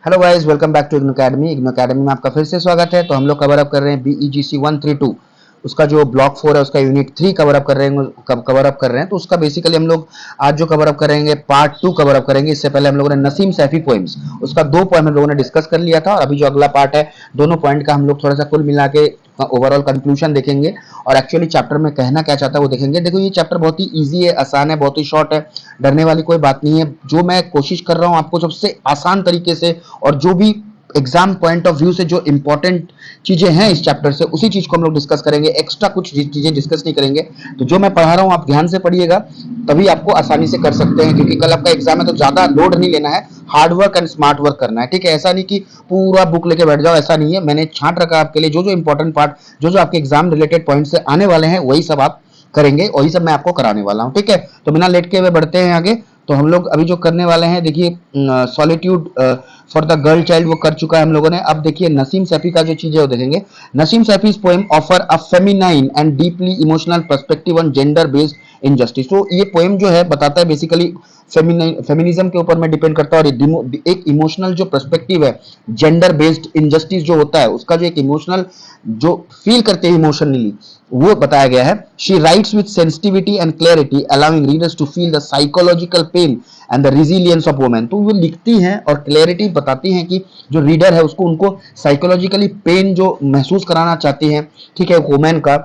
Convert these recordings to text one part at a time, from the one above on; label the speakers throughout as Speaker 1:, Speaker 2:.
Speaker 1: Hello guys, welcome back to IGNOU academy. IGNOU academy में आपका फिर से स्वागत है। तो हम लोग कवर अप कर रहे हैं बीईजीसी 132, उसका जो ब्लॉक 4 है उसका यूनिट 3 कवर अप कर रहे हैं। तो उसका बेसिकली हम लोग आज जो कवर अप करेंगे पार्ट 2 कवर अप करेंगे। इससे पहले हम लोगों ने नसीम सैफी पोएम्स उसका 2 पोएम हम लोगों ने डिस्कस कर लिया था, और अभी जो अगला पार्ट है दोनों पॉइंट का हम लोग थोड़ा सा कुल मिला के ओवरऑल कंक्लूजन देखेंगे और एक्चुअली चैप्टर में कहना क्या चाहता है वो देखेंगे। देखो, ये चैप्टर बहुत ही इजी है, आसान है, बहुत ही शॉर्ट है, डरने वाली कोई बात नहीं है। जो मैं कोशिश कर रहा हूँ आपको सबसे आसान तरीके से और जो भी एग्जाम पॉइंट ऑफ व्यू से जो इंपॉर्टेंट चीजें हैं इस चैप्टर से, उसी चीज को हम लोग डिस्कस करेंगे। एक्स्ट्रा कुछ चीजें डिस्कस नहीं करेंगे। तो जो मैं पढ़ा रहा हूं आप ध्यान से पढ़िएगा, तभी आपको आसानी से कर सकते हैं, क्योंकि कल आपका एग्जाम है तो ज्यादा लोड नहीं लेना है, hard work and smart work करना है। ठीक है, ऐसा नहीं कि पूरा बुक लेके बैठ जाओ, ऐसा नहीं है। मैंने छांट रखा आपके लिए जो जो इंपॉर्टेंट पार्ट, जो जो आपके एग्जाम रिलेटेड पॉइंट से आने वाले हैं, वही सब आप करेंगे, वही सब मैं आपको कराने वाला हूं। ठीक है, तो बिना लेट के हुए बढ़ते हैं आगे। तो हम लोग अभी जो करने वाले हैं, देखिए, solitude for the girl child वो कर चुका है हम लोगों ने। अब देखिए नसीम सैफी का जो चीज है वो देखेंगे। Naseem Shafi's poem offer a feminine and deeply emotional perspective on gender based injustice. तो ये पोएम जो है बताता है बेसिकली फेमिनिज्म के ऊपर में डिपेंड करता है, और एक इमोशनल जो पर्सपेक्टिव है, जेंडर बेस्ड इनजस्टिस जो होता है उसका जो एक इमोशनल जो फील करते हैं इमोशनली, वो बताया गया है। She writes with sensitivity and clarity, allowing readers to feel the psychological pain and the resilience of women. तो वो लिखती हैं और क्लैरिटी बताती हैं कि जो रीडर है उसको, उनको साइकोलॉजिकली पेन जो महसूस कराना चाहती हैं, ठीक है, वुमेन का,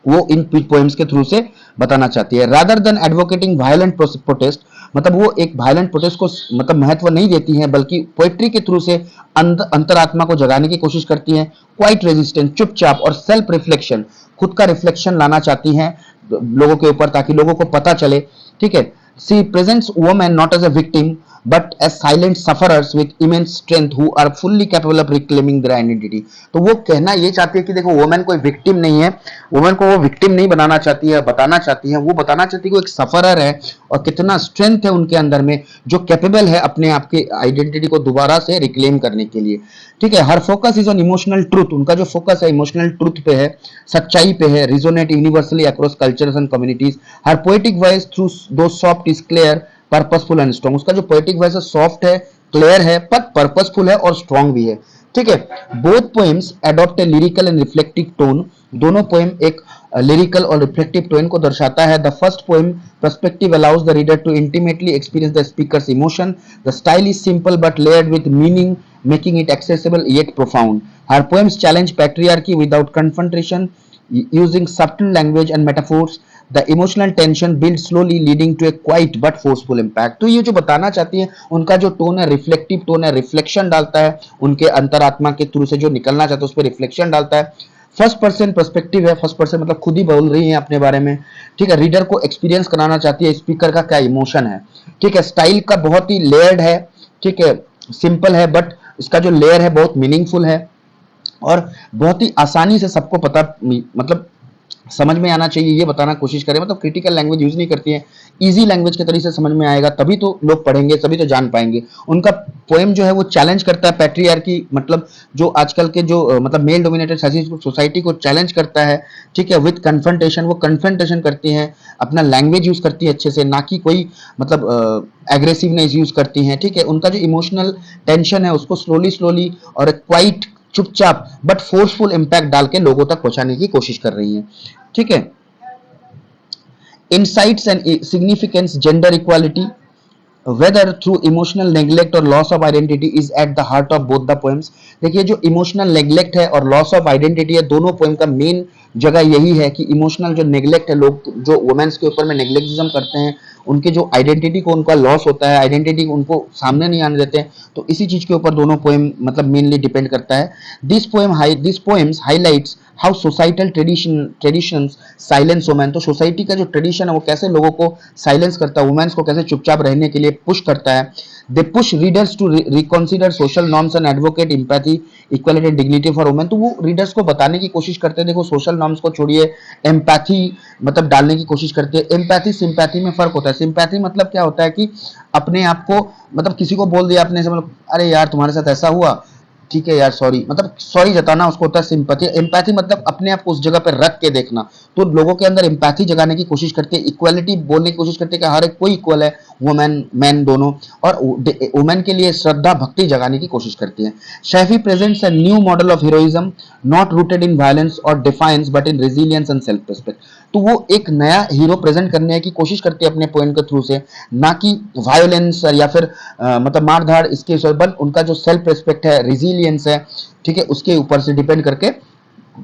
Speaker 1: वो इन पोएम्स के थ्रू से बताना चाहती है। Rather than advocating violent protest, मतलब वो एक वायलेंट प्रोटेस्ट को मतलब महत्व नहीं देती हैं, बल्कि पोएट्री के थ्रू से अंतरात्मा को जगाने की कोशिश करती हैं। क्वाइट रेजिस्टेंट, चुपचाप, और सेल्फ रिफ्लेक्शन, खुद का रिफ्लेक्शन लाना चाहती हैं लोगों के ऊपर, ताकि लोगों को पता चले। ठीक है, she presents women not as a victim but as silent sufferers with immense strength who are fully capable of reclaiming their identity. तो वो कहना ये चाहती है कि देखो, वुमेन कोई विक्टिम नहीं है, वुमेन को वो विक्टिम नहीं बनाना चाहती है, बताना चाहती है, वो बताना चाहती है कि वो एक सफरर है और कितना स्ट्रेंथ है उनके अंदर में, जो कैपेबल है अपने आप की आइडेंटिटी को दोबारा से रिक्लेम करने के लिए। ठीक है, her focus is on emotional truth, उनका जो फोकस है इमोशनल ट्रूथ पे है, सच्चाई पे है, resonate universally across cultures and communities. Her poetic voice through though soft is clear, purposeful and strong. उसका जो पोएटिक वॉइस है सॉफ्ट है, क्लियर है, पर पर्पसफुल है और स्ट्रॉन्ग भी है। ठीक है, both poems adopt a lyrical and reflective tone. दोनों पोएम एक लिरिकल और रिफ्लेक्टिव टोन को दर्शाता है। The first poem perspective allows the reader to intimately experience the speaker's emotion. The style is simple but layered with meaning, making it accessible yet profound. Her poems challenge patriarchy without confrontation, using subtle language and metaphors. The emotional tension builds slowly, leading to a quiet but forceful impact. तो ये जो बताना चाहती है, उनका जो tone है reflective tone है, रिफ्लेक्शन डालता है उनके अंतरात्मा के थ्रू से, जो निकलना चाहते हैं उस पर रिफ्लेक्शन डालता है। फर्स्ट पर्सन पर्सपेक्टिव है, फर्स्ट पर्सन मतलब खुद ही बोल रही है अपने बारे में। ठीक है, रीडर को एक्सपीरियंस कराना चाहती है स्पीकर का क्या इमोशन है। ठीक है, स्टाइल का बहुत ही लेयर्ड है। ठीक है, सिंपल है, बट इसका जो लेयर है बहुत मीनिंगफुल है, और बहुत ही आसानी से सबको पता, मतलब समझ में आना चाहिए, ये बताना कोशिश करें। मतलब क्रिटिकल लैंग्वेज यूज नहीं करती है, इजी लैंग्वेज के तरीके से समझ में आएगा, तभी तो लोग पढ़ेंगे, तभी तो जान पाएंगे। उनका पोएम जो है वो चैलेंज करता है पैट्रियार्की, मतलब जो आजकल के जो मतलब मेल डोमिनेटेड सोसाइटी को चैलेंज करता है। ठीक है, विद कन्फ्रंटेशन, वो कन्फ्रंटेशन करती हैं, अपना लैंग्वेज यूज करती है अच्छे से, ना कि कोई मतलब एग्रेसिवनेस यूज करती हैं। ठीक है, उनका जो इमोशनल टेंशन है उसको स्लोली स्लोली और क्वाइट चुपचाप बट फोर्सफुल इंपैक्ट डाल के लोगों तक पहुंचाने की कोशिश कर रही हैं। ठीक है, insights and significance, gender equality, whether through emotional neglect or loss of identity, is at the heart of both the poems. देखिए, जो इमोशनल नेग्लेक्ट है और लॉस ऑफ आइडेंटिटी है, दोनों पोएम का मेन जगह यही है कि इमोशनल जो नेग्लेक्ट है, लोग जो वुमेन्स के ऊपर में नेग्लेक्टिज्म करते हैं, उनके जो आइडेंटिटी को उनका लॉस होता है, आइडेंटिटी उनको सामने नहीं आने देते हैं, तो इसी चीज के ऊपर दोनों पोएम मतलब मेनली डिपेंड करता है। This poems highlights how societal traditions silence women. तो सोसाइटी का जो ट्रेडिशन है वो कैसे लोगों को साइलेंस करता है, वुमेन्स को कैसे चुपचाप रहने के लिए पुश करता है। They push readers to reconsider social norms and advocate empathy, equality and dignity for women. तो वो रीडर्स को बताने की कोशिश करते हैं, देखो सोशल नॉर्म्स को छोड़िए, एम्पैथी मतलब डालने की कोशिश करते हैं। एम्पैथी सिंपैथी में फर्क होता है। सिंपैथी मतलब क्या होता है कि अपने आप को, मतलब किसी को बोल दिया आपने, मतलब अरे यार तुम्हारे साथ ऐसा हुआ, ठीक है यार सॉरी, मतलब सॉरी जताना उसको होता है सिंपैथी। एम्पैथी मतलब अपने आप को उस जगह पे रख के देखना। तो लोगों के अंदर एम्पैथी जगाने की कोशिश करती है, इक्वालिटी बोलने की कोशिश करती है कि हर एक कोई इक्वल है, वुमेन मैन दोनों, और वुमेन के लिए श्रद्धा भक्ति जगाने की कोशिश करती है। Shafi presents a new model of heroism not rooted in violence और defiance but in resilience and self respect. तो वो एक नया हीरो प्रेजेंट करने की कोशिश करती है अपने पॉइंट के थ्रू से, ना कि वायोलेंस या फिर मतलब मार धाड़ इसके बल उनका जो सेल्फ रिस्पेक्ट है, रिजिलियंस है, ठीक है, उसके ऊपर से डिपेंड करके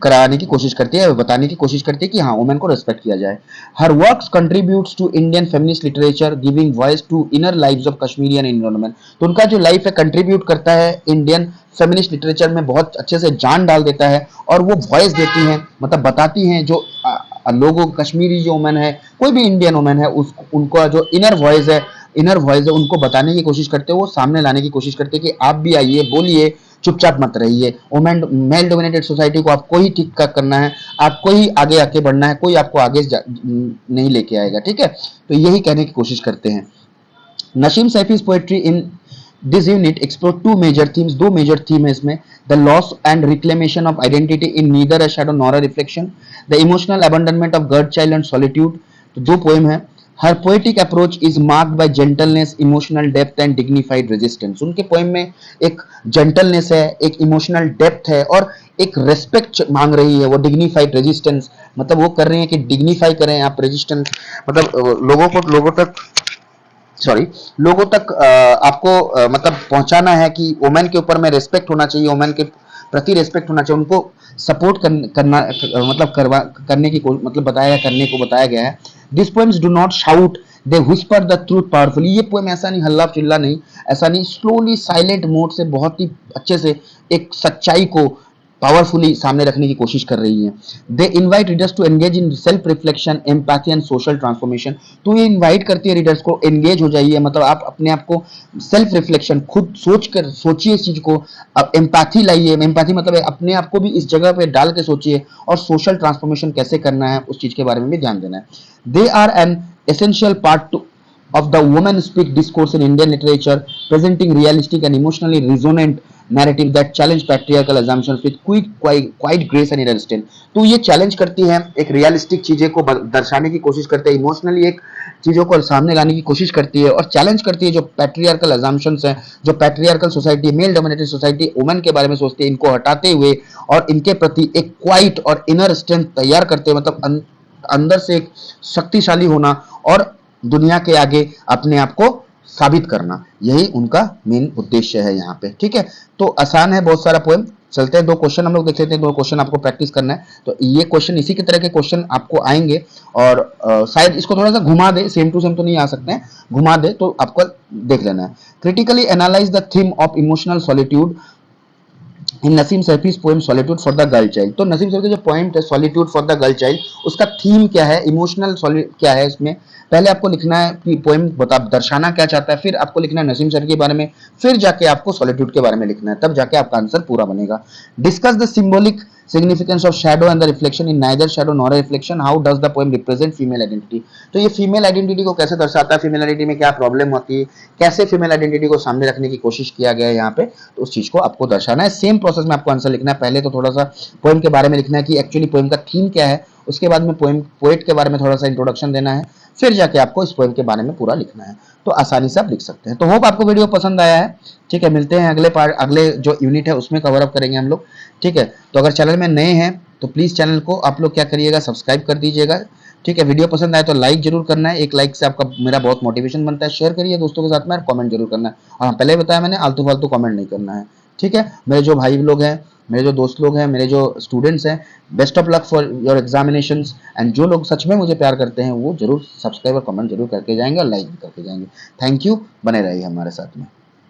Speaker 1: कराने की कोशिश करती है, बताने की कोशिश करती है कि हाँ वुमेन को रिस्पेक्ट किया जाए। Her works contributes to Indian feminist literature giving voice to inner lives of Kashmiri and Indian women. तो उनका जो लाइफ है कंट्रीब्यूट करता है इंडियन फेमिनिस्ट लिटरेचर में, बहुत अच्छे से जान डाल देता है, और वो वॉइस देती हैं, मतलब बताती हैं जो लोगों, कश्मीरी जो वुमेन है, कोई भी इंडियन वुमेन है, उस उनका जो इनर वॉइस है उनको बताने की कोशिश करते हैं, वो सामने लाने की कोशिश करते हैं कि आप भी आइए, बोलिए, चुपचाप मत रहिए। वुमेन मेल डोमिनेटेड सोसाइटी को आपको ही ठीक ठाक करना है, आपको ही आगे आके बढ़ना है, कोई आपको आगे नहीं लेके आएगा, ठीक है। तो यही कहने की कोशिश करते हैं। Naseem Shafi's poetry in this unit explore two major themes, दो मेजर थीम है इसमें। The loss and reclamation of identity in neither a shadow nor a reflection, the emotional abandonment of girl child and solitude. तो दो poem है। Her poetic approach is marked by gentleness, emotional depth and dignified resistance. उनके poem में एक gentleness है, एक emotional depth है, और एक रेस्पेक्ट मांग रही है वो, डिग्निफाइड रेजिस्टेंस, मतलब वो कर रही है कि डिग्निफाई करें आप, रेजिस्टेंस मतलब लोगों तक सॉरी लोगों तक आपको मतलब पहुंचाना है कि वुमेन के ऊपर में रेस्पेक्ट होना चाहिए, वुमेन के प्रति रेस्पेक्ट होना चाहिए, उनको सपोर्ट करना मतलब करने की मतलब करने को बताया गया है। This poems do not shout, they whisper the truth powerfully. ये पोएम ऐसा नहीं हल्ला चिल्ला नहीं, ऐसा नहीं, स्लोली साइलेंट मोड से बहुत ही अच्छे से एक सच्चाई को पावरफुली सामने रखने की कोशिश कर रही है। They invite readers to engage in self reflection, empathy and social transformation. तो ये इनवाइट करती है रीडर्स को, एंगेज हो जाइए, मतलब आप अपने आप को सेल्फ रिफ्लेक्शन, खुद सोच कर सोचिए इस चीज को, अब एम्पैथी लाइए, एम्पैथी मतलब अपने आप को भी इस जगह पे डाल के सोचिए, और सोशल ट्रांसफॉर्मेशन कैसे करना है उस चीज के बारे में भी ध्यान देना है। They are an essential part of the woman speak discourse in Indian literature, presenting realistic and emotionally resonant narrative that challenge patriarchal assumptions with quite grace and irresistance। तो ये चैलेंज करती है, एक रियलिस्टिक चीजें को दर्शाने की कोशिश करते हैं, इमोशनली एक चीजों को सामने लाने की कोशिश करती है, और चैलेंज करती है जो पैट्रियार्कल अजम्पशंस हैं, जो patriarchal society, male dominated society women के बारे में सोचती है, इनको हटाते हुए और इनके प्रति एक क्वाइट और इनर स्ट्रेंथ तैयार करते हुए, मतलब अंदर से एक शक्तिशाली होना और दुनिया के आगे अपने आप को साबित करना, यही उनका मेन उद्देश्य है यहाँ पे, ठीक है। तो आसान है बहुत सारा पोएम। चलते हैं, दो क्वेश्चन हम लोग देख लेते हैं, दो क्वेश्चन आपको प्रैक्टिस करना है। तो ये क्वेश्चन इसी की तरह के क्वेश्चन आपको आएंगे, और शायद इसको थोड़ा सा घुमा दे, सेम टू सेम तो नहीं आ सकते हैं, घुमा दे तो आपको देख लेना है। Critically analyse the theme of emotional solitude in Naseem Shafi's poem solitude for the girl child. तो नसीम सैफी का जो पॉइंट है solitude for the girl child, उसका थीम क्या है, इमोशनल क्या है इसमें, पहले आपको लिखना है कि पोएम बता दर्शाना क्या चाहता है, फिर आपको लिखना है नसीम सर के बारे में, फिर जाके आपको सॉलिट्यूड के बारे में लिखना है, तब जाके आपका आंसर पूरा बनेगा। Discuss the symbolic significance of shadow and the reflection in neither shadow nor a reflection, how does the poem represent female identity। तो ये फीमेल आइडेंटिटी को कैसे दर्शाता है, फीमेल आइडेंटिटी में क्या प्रॉब्लम होती है, कैसे फीमेल आइडेंटिटी को सामने रखने की कोशिश किया गया है यहाँ पे, तो उस चीज को आपको दर्शाना है। सेम प्रोसेस में आपको आंसर लिखना है, पहले तो थोड़ा सा पोएम के बारे में लिखना है कि एक्चुअली पोएम का थीम क्या है, उसके बाद में पोएट के बारे में थोड़ा सा इंट्रोडक्शन देना है, फिर जाके आपको इस पोएम के बारे में पूरा लिखना है। तो आसानी से आप लिख सकते हैं। तो होप आपको वीडियो पसंद आया है, ठीक है। मिलते हैं अगले जो यूनिट है उसमें कवर अप करेंगे हम लोग, ठीक है। तो अगर चैनल में नए हैं तो प्लीज चैनल को आप लोग क्या करिएगा, सब्सक्राइब कर दीजिएगा, ठीक है। वीडियो पसंद आए तो लाइक जरूर करना है, एक लाइक से आपका मेरा बहुत मोटिवेशन बनता है। शेयर करिए दोस्तों के साथ में, कमेंट जरूर करना है, और पहले ही बताया मैंने, आलतू फालतू कमेंट नहीं करना है, ठीक है। मेरे जो भाई लोग हैं, मेरे जो दोस्त लोग हैं, मेरे जो स्टूडेंट्स हैं, best of luck for your examinations. And जो लोग सच में मुझे प्यार करते हैं वो जरूर सब्सक्राइब और कमेंट जरूर करके जाएंगे, और लाइक भी करके जाएंगे। थैंक यू, बने रहिए हमारे साथ में।